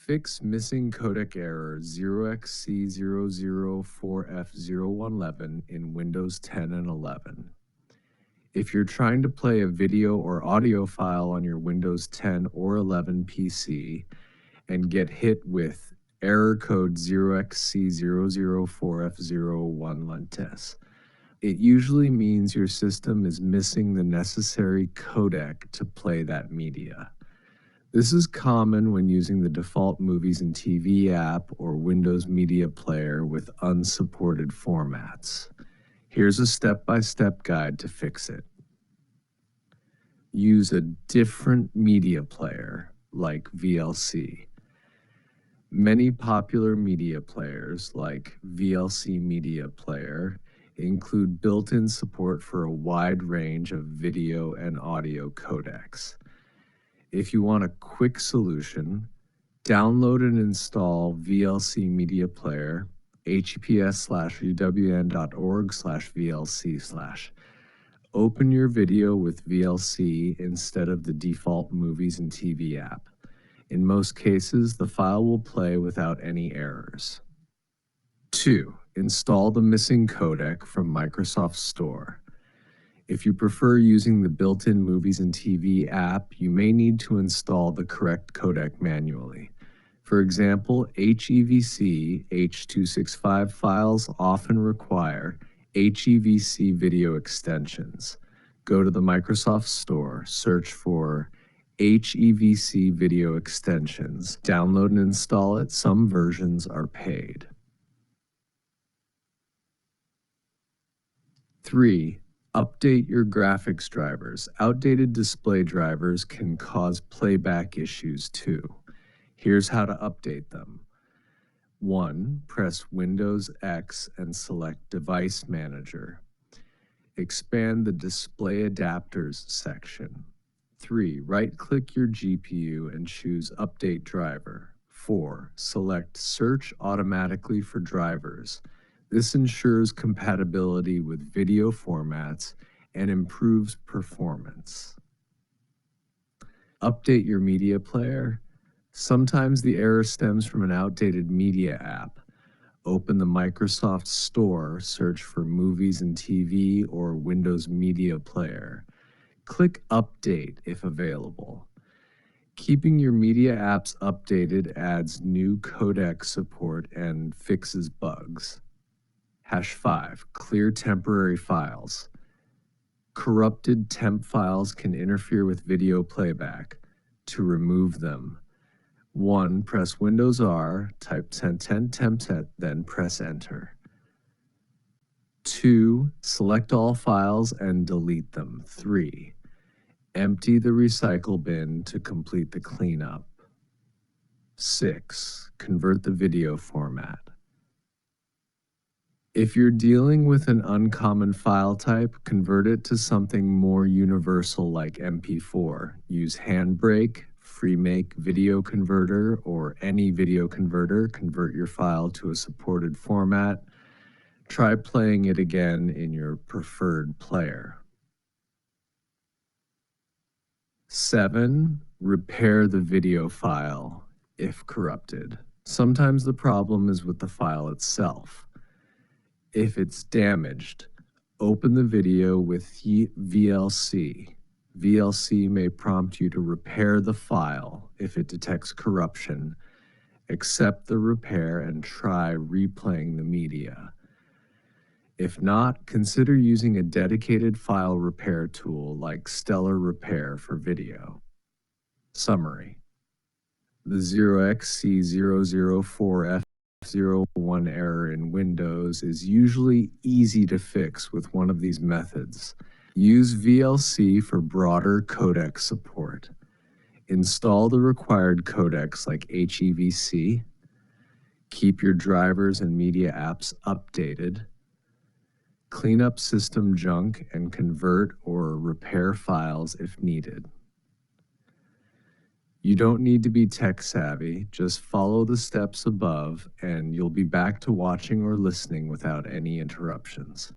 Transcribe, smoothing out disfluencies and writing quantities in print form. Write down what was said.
Fix missing codec error 0xc004f011 in Windows 10 and 11. If you're trying to play a video or audio file on your Windows 10 or 11 PC and get hit with error code 0xc004f011, it usually means your system is missing the necessary codec to play that media. This is common when using the default Movies and TV app or Windows Media Player with unsupported formats. Here's a step-by-step guide to fix it. Use a different media player, like VLC. Many popular media players, like VLC Media Player, include built-in support for a wide range of video and audio codecs. If you want a quick solution, download and install VLC Media Player, hepс/uwn.org/VLC/. Open your video with VLC instead of the default Movies and TV app. In most cases, the file will play without any errors. 2. Install the missing codec from Microsoft Store. If you prefer using the built-in Movies and TV app, you may need to install the correct codec manually. For example, HEVC H.265 files often require HEVC video extensions. Go to the Microsoft Store, search for HEVC video extensions, download and install it. Some versions are paid. 3. Update your graphics drivers. Outdated display drivers can cause playback issues too. Here's how to update them. 1. Press Windows X and select Device Manager. Expand the Display Adapters section. 3. Right-click your GPU and choose Update Driver. 4. Select Search Automatically for Drivers. This ensures compatibility with video formats and improves performance. Update your media player. Sometimes the error stems from an outdated media app. Open the Microsoft Store, search for Movies and TV or Windows Media Player. Click Update if available. Keeping your media apps updated adds new codec support and fixes bugs. #5. Clear temporary files. Corrupted temp files can interfere with video playback. To remove them, 1. Press Windows R, type 1010 tempset, then press Enter. 2. Select all files and delete them. 3. Empty the recycle bin to complete the cleanup. 6. Convert the video format. If you're dealing with an uncommon file type, convert it to something more universal like MP4. Use Handbrake, FreeMake Video Converter, or any video converter. Convert your file to a supported format. Try playing it again in your preferred player. 7. Repair the video file if corrupted. Sometimes the problem is with the file itself. If it's damaged, open the video with VLC. VLC may prompt you to repair the file. If it detects corruption, accept the repair and try replaying the media. If not, consider using a dedicated file repair tool like Stellar Repair for video. Summary. The 0xc004f011 error in Windows is usually easy to fix with one of these methods. Use VLC for broader codec support. Install the required codecs like HEVC. Keep your drivers and media apps updated. Clean up system junk and convert or repair files if needed. You don't need to be tech savvy, just follow the steps above and you'll be back to watching or listening without any interruptions.